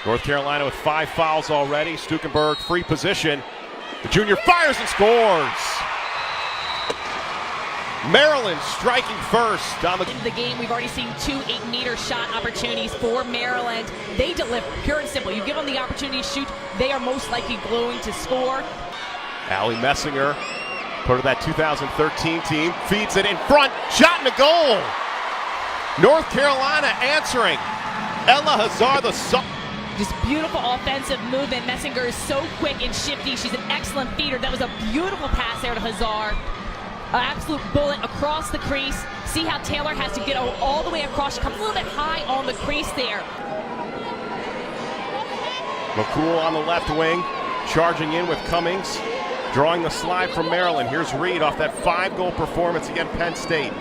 North Carolina with 5 fouls already. Stukenberg free position. The junior fires and scores. Maryland striking first on the game. We've already seen 2 8-meter shot opportunities for Maryland. They deliver, pure and simple. You give them the opportunity to shoot, they are most likely going to score. Allie Messinger, part of that 2013 team, feeds it in front, shot and a goal. North Carolina answering. Ella Hazar, the just beautiful offensive movement. Messinger is so quick and shifty. She's an excellent feeder. That was a beautiful pass there to Hazar. An absolute bullet across the crease. See how Taylor has to get all the way across. She comes a little bit high on the crease there. McCool on the left wing, charging in with Cummings, drawing the slide from Maryland. Here's Reed off that 5-goal performance against Penn State.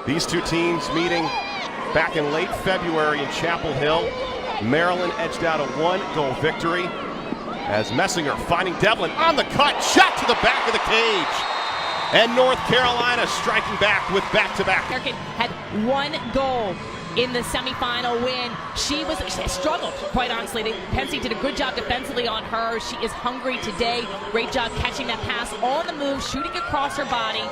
These two teams meeting back in late February in Chapel Hill. Maryland edged out a 1-goal victory as Messinger finding Devlin on the cut, shot to the back of the cage. And North Carolina striking back with back-to-back. American had 1 goal in the semifinal win. She struggled, quite honestly. Penn State did a good job defensively on her. She is hungry today. Great job catching that pass on the move, shooting across her body.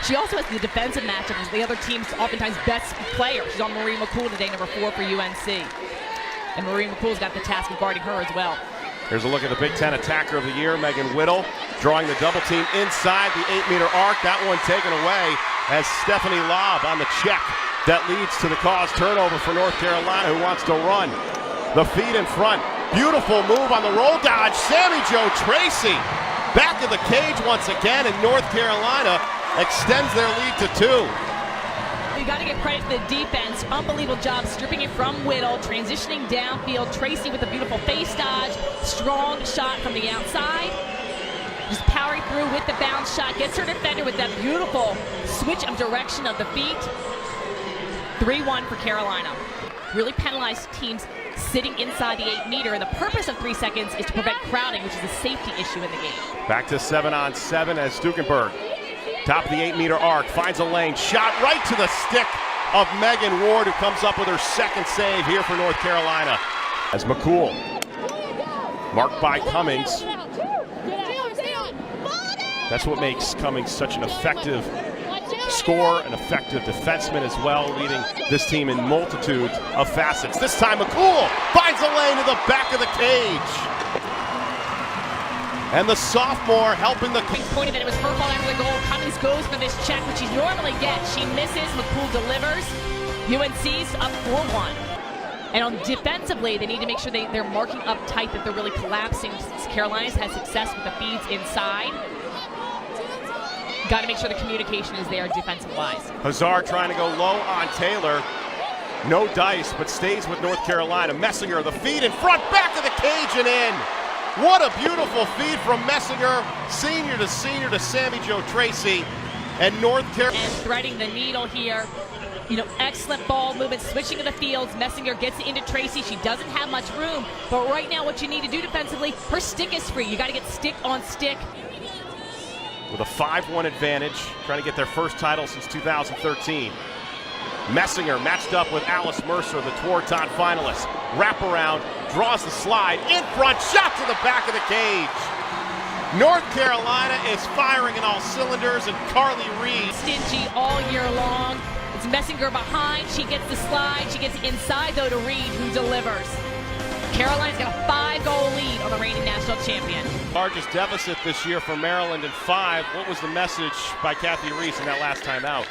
She also has the defensive matchup as the other team's oftentimes best player. She's on Marie McCool today, number 4 for UNC. And Marie McCool's got the task of guarding her as well. Here's a look at the Big Ten Attacker of the Year, Megan Whittle, drawing the double team inside the 8-meter arc. That one taken away as Stephanie Lobb on the check. That leads to the cause turnover for North Carolina, who wants to run. The feed in front. Beautiful move on the roll dodge. Sammy Jo Tracy back of the cage once again, and North Carolina extends their lead to 2. You got to give credit to the defense. Unbelievable job stripping it from Whittle, transitioning downfield. Tracy with a beautiful face dodge. Strong shot from the outside. Just powering through with the bounce shot. Gets her defender with that beautiful switch of direction of the feet. 3-1 for Carolina. Really penalized teams sitting inside the 8-meter, and the purpose of 3 seconds is to prevent crowding, which is a safety issue in the game. Back to 7-on-7 as Stukenberg, top of the 8-meter arc, finds a lane, shot right to the stick of Megan Ward, who comes up with her 2nd save here for North Carolina. As McCool, marked by Cummings. That's what makes Cummings such an effective scorer, an effective defenseman as well, leading this team in multitude of facets. This time McCool finds a lane to the back of the cage. And the sophomore helping the... Pointed that it was her fault after the goal. Cummings goes for this check, which she normally gets. She misses. McCool delivers. UNC's up 4-1. And on defensively, they need to make sure they're marking up tight, that they're really collapsing. Carolina's had success with the feeds inside. Got to make sure the communication is there defensive-wise. Hazar trying to go low on Taylor. No dice, but stays with North Carolina. Messinger, the feed in front, back of the cage and in. What a beautiful feed from Messinger, senior to Sammy Jo Tracy. And North Carolina. And threading the needle here. You know, excellent ball movement, switching to the fields. Messinger gets it into Tracy. She doesn't have much room, but right now what you need to do defensively, her stick is free. You got to get stick on stick. With a 5-1 advantage, trying to get their first title since 2013. Messinger matched up with Alice Mercer, the Twarton finalist. Wraparound, draws the slide, in front, shot to the back of the cage. North Carolina is firing in all cylinders, and Carly Reed. Stingy all year long. It's Messinger behind, she gets the slide, she gets inside though to Reed, who delivers. Carolina's got a 5-goal lead on the reigning national champion. Largest deficit this year for Maryland in 5. What was the message by Kathy Reese in that last time out?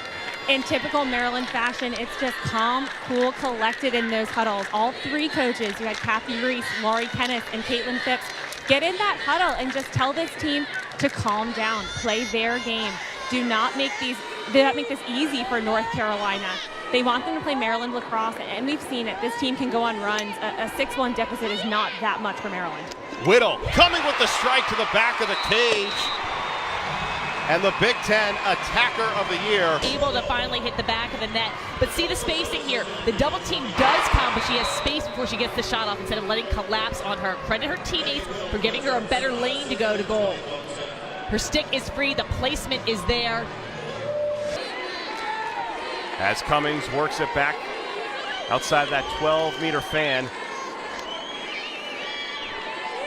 In typical Maryland fashion, it's just calm, cool, collected in those huddles. All 3 coaches, you had Kathy Reese, Laurie Kenneth, and Caitlin Phipps, get in that huddle and just tell this team to calm down, play their game. Do not make this easy for North Carolina. They want them to play Maryland lacrosse, and we've seen it. This team can go on runs. A 6-1 deficit is not that much for Maryland. Whittle coming with the strike to the back of the cage. And the Big Ten Attacker of the Year. Able to finally hit the back of the net. But see the spacing here. The double team does come, but she has space before she gets the shot off instead of letting collapse on her. Credit her teammates for giving her a better lane to go to goal. Her stick is free. The placement is there. As Cummings works it back outside that 12-meter fan.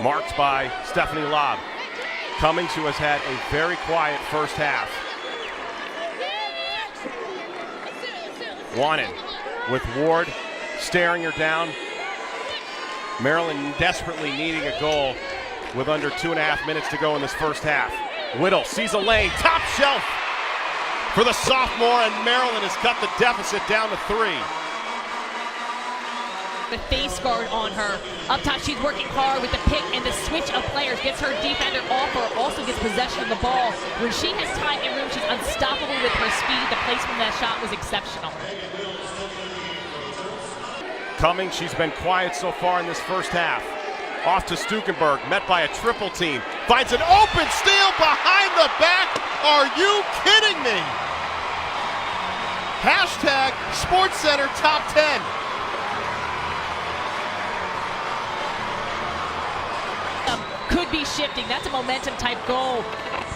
Marked by Stephanie Lobb. Cummings, who has had a very quiet first half. Wanted with Ward staring her down. Maryland desperately needing a goal with under 2.5 minutes to go in this first half. Whittle sees a lane, top shelf for the sophomore, and Maryland has cut the deficit down to 3. The face guard on her. Up top, she's working hard with the pick and the switch of players. Gets her defender off her, also gets possession of the ball. When she has time and room, she's unstoppable with her speed. The placement of that shot was exceptional. Cummings, she's been quiet so far in this first half. Off to Stukenberg, met by a triple team. Finds an open steal behind the back. Are you kidding me? Hashtag SportsCenter Top 10. Could be shifting. That's a momentum type goal.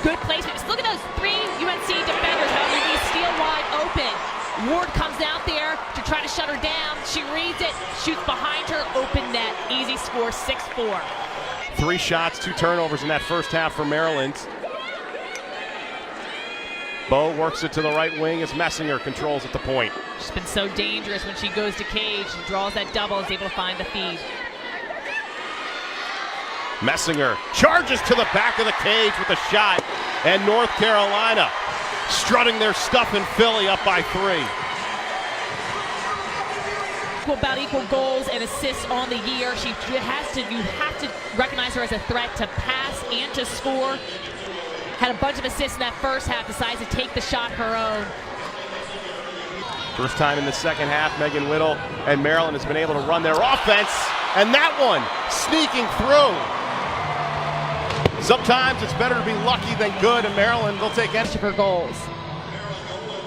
Good placement. Just look at those 3 UNC defenders. How they steal wide open. Ward comes out there to try to shut her down. She reads it, shoots behind her, open net. Easy score, 6-4. 3 shots, 2 turnovers in that first half for Maryland. Bowe works it to the right wing as Messinger controls at the point. She's been so dangerous when she goes to cage. She draws that double, is able to find the feed. Messinger charges to the back of the cage with a shot, and North Carolina strutting their stuff in Philly up by 3. About equal goals and assists on the year. You have to recognize her as a threat to pass and to score. Had a bunch of assists in that first half, decides to take the shot her own. First time in the second half, Megan Whittle and Maryland has been able to run their offense, and that one sneaking through. Sometimes it's better to be lucky than good, and Maryland will take Each of her goals.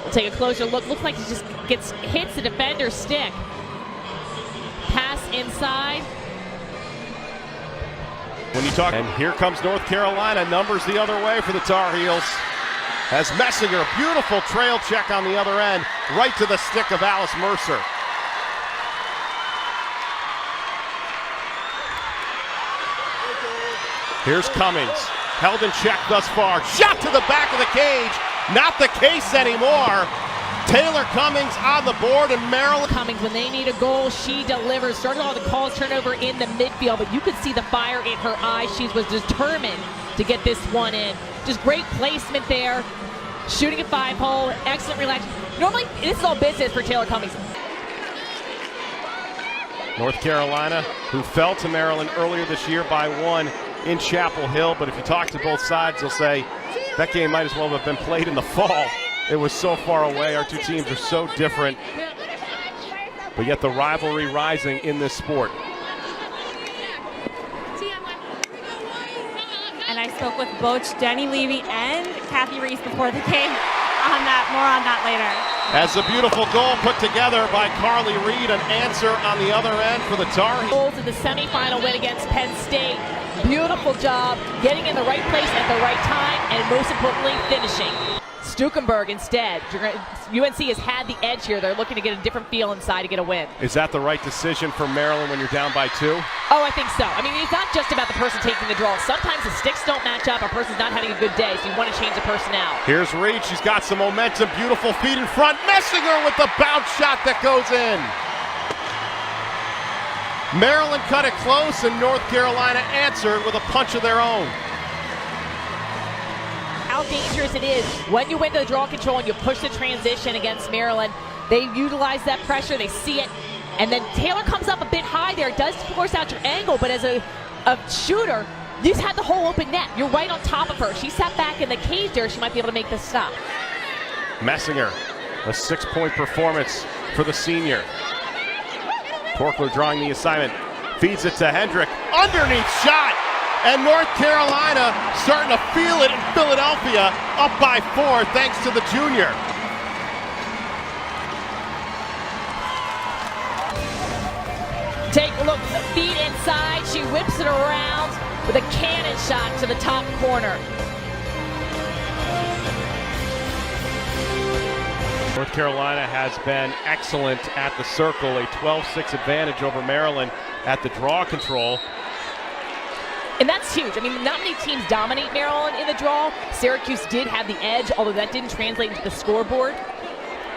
We'll take a closer look. Looks like she just hits the defender's stick. Pass inside. When you talk, and here comes North Carolina, numbers the other way for the Tar Heels. As Messinger, beautiful trail check on the other end, right to the stick of Alice Mercer. Here's Cummings, held in check thus far. Shot to the back of the cage, not the case anymore. Taylor Cummings on the board, and Maryland. Cummings, when they need a goal, she delivers. Started all the calls turnover in the midfield, but you could see the fire in her eyes. She was determined to get this one in. Just great placement there. Shooting a 5-hole, excellent relax. Normally, this is all business for Taylor Cummings. North Carolina, who fell to Maryland earlier this year by 1 in Chapel Hill, but if you talk to both sides, they'll say that game might as well have been played in the fall. It was so far away. Our two teams are so different, but yet the rivalry rising in this sport. And I spoke with both Jenny Levy and Kathy Reese before the game on that. More on that later. As a beautiful goal put together by Carly Reed, an answer on the other end for the Tar Heels. Goals in the semifinal win against Penn State. Beautiful job getting in the right place at the right time, and most importantly, finishing. Stukenberg instead. UNC has had the edge here. They're looking to get a different feel inside to get a win. Is that the right decision for Maryland when you're down by 2? Oh, I think so. I mean, it's not just about the person taking the draw. Sometimes the sticks don't match up. A person's not having a good day, so you want to change the personnel. Here's Reed. She's got some momentum. Beautiful feet in front. Messinger with the bounce shot that goes in. Maryland cut it close, and North Carolina answered with a punch of their own. How dangerous it is when you win the draw control and you push the transition against Maryland. They utilize that pressure, they see it, and then Taylor comes up a bit high there. It does force out your angle, but as a shooter, you just had the whole open net. You're right on top of her. She sat back in the cage there. She might be able to make the stop. Messinger, a 6-point performance for the senior. Torkler drawing the assignment, feeds it to Hendrick, underneath shot, and North Carolina starting to feel it in Philadelphia, up by 4 thanks to the junior. Take a look, the feet inside, she whips it around with a cannon shot to the top corner. North Carolina has been excellent at the circle, a 12-6 advantage over Maryland at the draw control. And that's huge. I mean, not many teams dominate Maryland in the draw. Syracuse did have the edge, although that didn't translate into the scoreboard.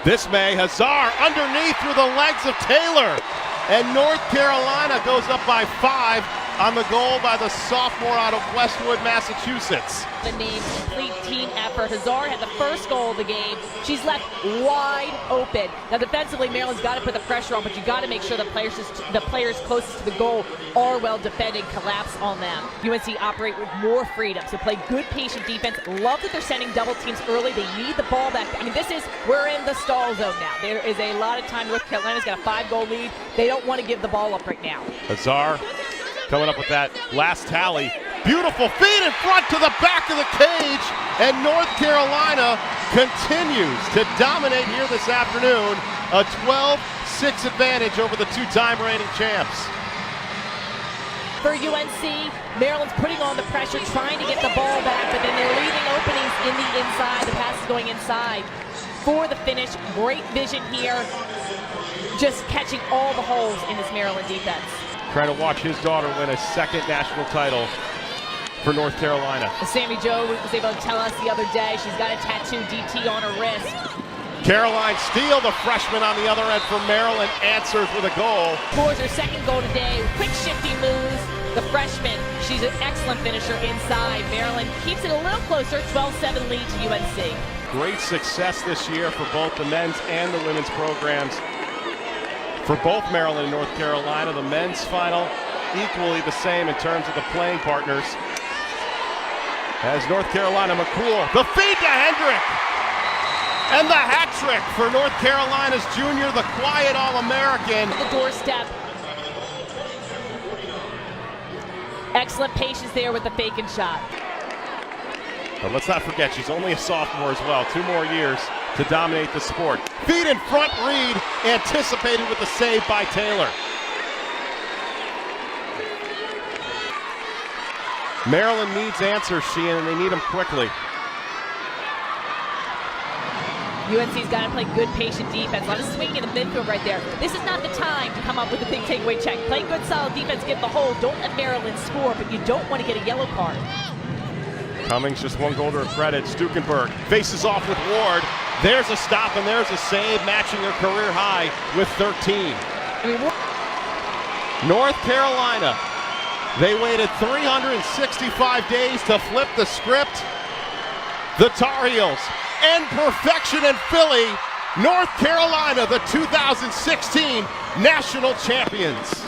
This May, Hazar underneath through the legs of Taylor. And North Carolina goes up by 5 on the goal by the sophomore out of Westwood, Massachusetts. The name complete team effort. Hazard had the first goal of the game. She's left wide open. Now defensively, Maryland's got to put the pressure on, but you got to make sure the players closest to the goal are well defended, collapse on them. UNC operate with more freedom, so play good, patient defense. Love that they're sending double teams early. They need the ball back. I mean, we're in the stall zone now. There is a lot of time. North Carolina's got a 5-goal lead. They don't want to give the ball up right now. Hazar coming up with that last tally. Beautiful feed in front to the back of the cage, and North Carolina continues to dominate here this afternoon. A 12-6 advantage over the two-time reigning champs. For UNC, Maryland's putting on the pressure, trying to get the ball back, but then they're leaving openings in the inside. The pass is going inside for the finish. Great vision here, just catching all the holes in this Maryland defense. Trying to watch his daughter win a second national title for North Carolina. Sammy Jo was able to tell us the other day she's got a tattoo DT on her wrist. Caroline Steele, the freshman on the other end for Maryland, answers with a goal. Scores her second goal today. Quick shifty moves. The freshman, she's an excellent finisher inside. Maryland keeps it a little closer, 12-7 lead to UNC. Great success this year for both the men's and the women's programs. For both Maryland and North Carolina, the men's final equally the same in terms of the playing partners. As North Carolina, McCool, the feed to Hendrick. And the hat trick for North Carolina's junior, the quiet All-American. The doorstep. Excellent patience there with the fake and shot. But let's not forget, she's only a sophomore as well. 2 more years to dominate the sport. Feed in front, Reed, anticipated with the save by Taylor. Maryland needs answers, Sheehan, and they need them quickly. UNC's got to play good, patient defense. A lot of swinging in the midfield right there. This is not the time to come up with a big takeaway check. Play good, solid defense, get the hole. Don't let Maryland score, but you don't want to get a yellow card. Cummings just 1 goal to her credit. Stukenberg faces off with Ward. There's a stop and there's a save, matching her career high with 13. North Carolina, they waited 365 days to flip the script. The Tar Heels and perfection in Philly. North Carolina, the 2016 national champions.